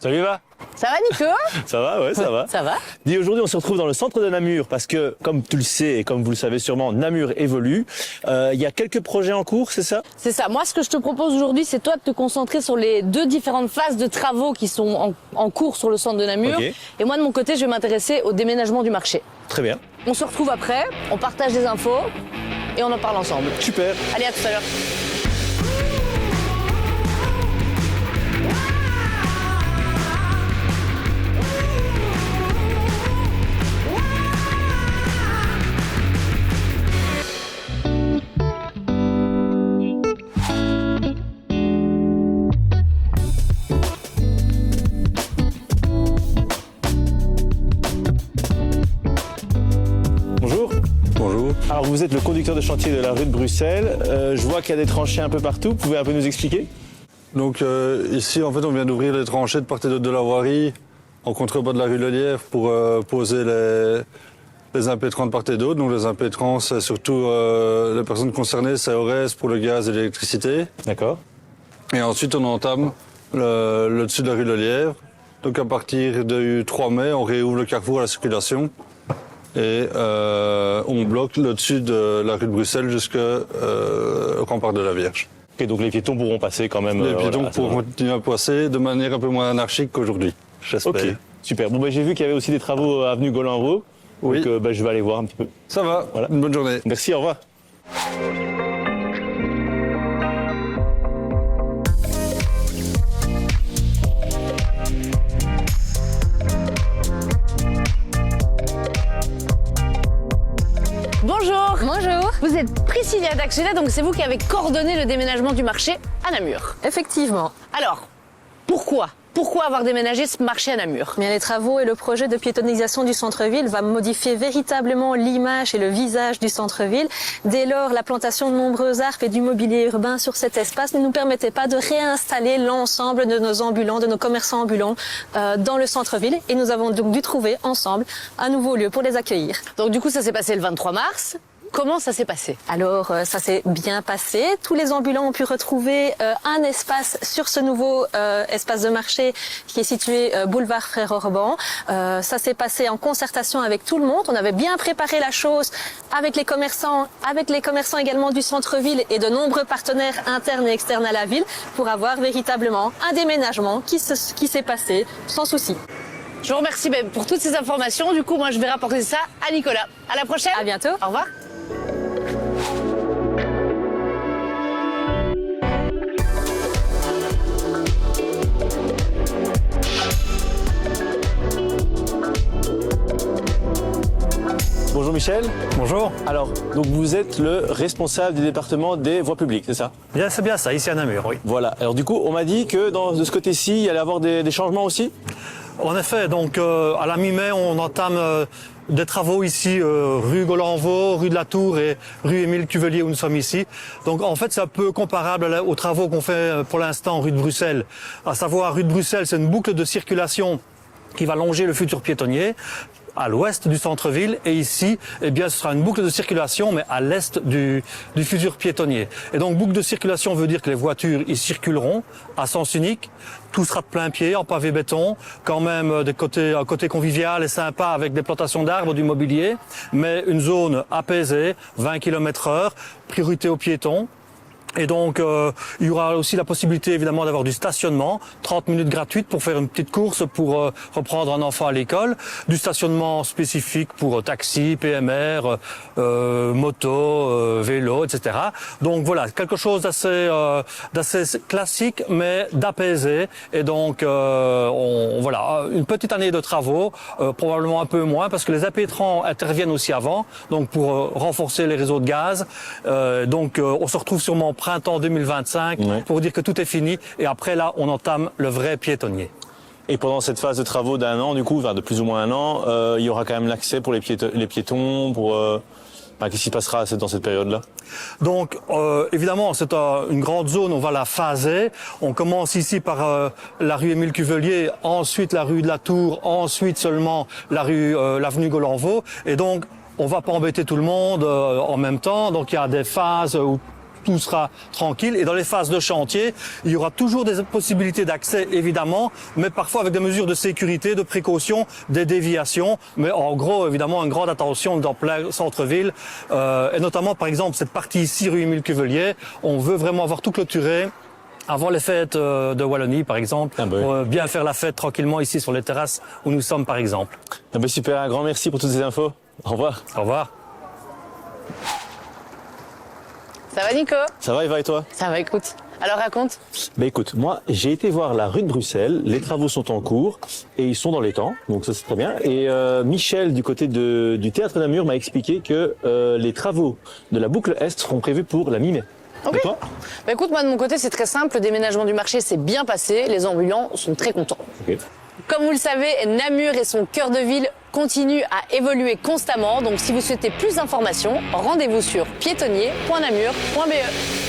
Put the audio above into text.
Salut Eva. Ça va Nico? Ça va, ouais, ça va. Ça va. Dis, aujourd'hui on se retrouve dans le centre de Namur parce que, comme tu le sais et comme vous le savez sûrement, Namur évolue. Il y a quelques projets en cours, c'est ça? C'est ça. Moi, ce que je te propose aujourd'hui, c'est toi de te concentrer sur les deux différentes phases de travaux qui sont en cours sur le centre de Namur. Ok. Et moi, de mon côté, je vais m'intéresser au déménagement du marché. Très bien. On se retrouve après, on partage des infos et on en parle ensemble. Super. Allez, à tout à l'heure. Bonjour. Bonjour. Alors vous êtes le conducteur de chantier de la rue de Bruxelles. Je vois qu'il y a des tranchées un peu partout. Vous pouvez un peu nous expliquer? Donc ici, en fait, on vient d'ouvrir les tranchées de part et d'autre de la voirie en contrebas de la rue Lelièvre pour poser les impétrants de part et d'autre. Donc les impétrants, c'est surtout les personnes concernées, c'est ORES pour le gaz et l'électricité. D'accord. Et ensuite, on entame le dessus de la rue Lelièvre. Donc à partir du 3 mai, on réouvre le carrefour à la circulation. Et on bloque le dessus de la rue de Bruxelles jusqu'au rempart de la Vierge. Ok, donc les piétons pourront passer quand même. Les piétons voilà, pourront continuer à passer de manière un peu moins anarchique qu'aujourd'hui, j'espère. Ok, super. Bon, j'ai vu qu'il y avait aussi des travaux avenue Golanvaux. Oui. Donc je vais aller voir un petit peu. Ça va, Voilà. une bonne journée. Merci, au revoir. Bonjour. Bonjour. Vous êtes Priscilla Daxela, donc c'est vous qui avez coordonné le déménagement du marché à Namur. Effectivement. Alors, pourquoi avoir déménagé ce marché à Namur? Bien, les travaux et le projet de piétonisation du centre-ville va modifier véritablement l'image et le visage du centre-ville. Dès lors, la plantation de nombreux arbres et du mobilier urbain sur cet espace ne nous permettait pas de réinstaller l'ensemble de nos ambulants, de nos commerçants ambulants dans le centre-ville. Et nous avons donc dû trouver ensemble un nouveau lieu pour les accueillir. Donc du coup, ça s'est passé le 23 mars. Comment ça s'est passé? Alors, ça s'est bien passé. Tous les ambulants ont pu retrouver un espace sur ce nouveau espace de marché qui est situé boulevard Frère Orban. Ça s'est passé en concertation avec tout le monde. On avait bien préparé la chose avec les commerçants également du centre-ville et de nombreux partenaires internes et externes à la ville pour avoir véritablement un déménagement qui s'est passé sans souci. Je vous remercie pour toutes ces informations. Du coup, moi, je vais rapporter ça à Nicolas. À la prochaine. À bientôt. Au revoir. Bonjour Michel. Bonjour. Alors, donc vous êtes le responsable du département des voies publiques, c'est ça? Bien, c'est bien ça, ici à Namur, oui. Voilà. Alors du coup, on m'a dit que de ce côté-ci, il y allait avoir des changements aussi? En effet, donc à la mi-mai, on entame des travaux ici, rue Golanvaux, rue de la Tour et rue Émile Cuvelier où nous sommes ici. Donc en fait, c'est un peu comparable aux travaux qu'on fait pour l'instant rue de Bruxelles. À savoir, rue de Bruxelles, c'est une boucle de circulation qui va longer le futur piétonnier à l'ouest du centre-ville, et ici, eh bien, ce sera une boucle de circulation, mais à l'est du futur piétonnier. Et donc, boucle de circulation veut dire que les voitures y circuleront à sens unique. Tout sera de plein pied, en pavé béton, quand même un côté convivial et sympa avec des plantations d'arbres, du mobilier, mais une zone apaisée, 20 km/h, priorité aux piétons. Et donc, il y aura aussi la possibilité, évidemment, d'avoir du stationnement, 30 minutes gratuites pour faire une petite course pour reprendre un enfant à l'école, du stationnement spécifique pour taxi, PMR, moto, vélo, etc. Donc voilà, quelque chose d'assez classique, mais d'apaisé. Et donc, voilà, une petite année de travaux, probablement un peu moins, parce que les impétrants interviennent aussi avant, donc pour renforcer les réseaux de gaz. Donc, on se retrouve sûrement printemps 2025 pour dire que tout est fini, et après là on entame le vrai piétonnier. Et pendant cette phase de travaux d'un an, du coup, de plus ou moins un an, il y aura quand même l'accès pour les piétons, pour qu'est-ce qui se passera dans cette période-là? Donc, évidemment, c'est une grande zone, on va la phaser. On commence ici par la rue Émile Cuvelier, ensuite la rue de la Tour, ensuite seulement l'avenue Golanvaux. Et donc, on va pas embêter tout le monde en même temps. Donc, il y a des phases où tout sera tranquille. Et dans les phases de chantier, il y aura toujours des possibilités d'accès, évidemment, mais parfois avec des mesures de sécurité, de précaution, des déviations. Mais en gros, évidemment, une grande attention dans plein centre-ville. Et notamment, par exemple, cette partie ici, rue Émile Cuvelier, on veut vraiment avoir tout clôturé avant les fêtes de Wallonie, par exemple, pour bien faire la fête tranquillement ici sur les terrasses où nous sommes, par exemple. Ah ben super, un grand merci pour toutes ces infos. Au revoir. Au revoir. Ça va Nico? Ça va Eva et toi? Ça va, écoute. Alors raconte. Ben écoute, moi j'ai été voir la rue de Bruxelles, les travaux sont en cours et ils sont dans les temps, donc ça c'est très bien. Et Michel du côté du Théâtre Namur m'a expliqué que les travaux de la boucle Est seront prévus pour la mi-mai. Ok. Et toi? Bah écoute, moi de mon côté c'est très simple, le déménagement du marché s'est bien passé, les ambulants sont très contents. Ok. Comme vous le savez, Namur et son cœur de ville continuent à évoluer constamment, donc si vous souhaitez plus d'informations, rendez-vous sur piétonnier.namur.be.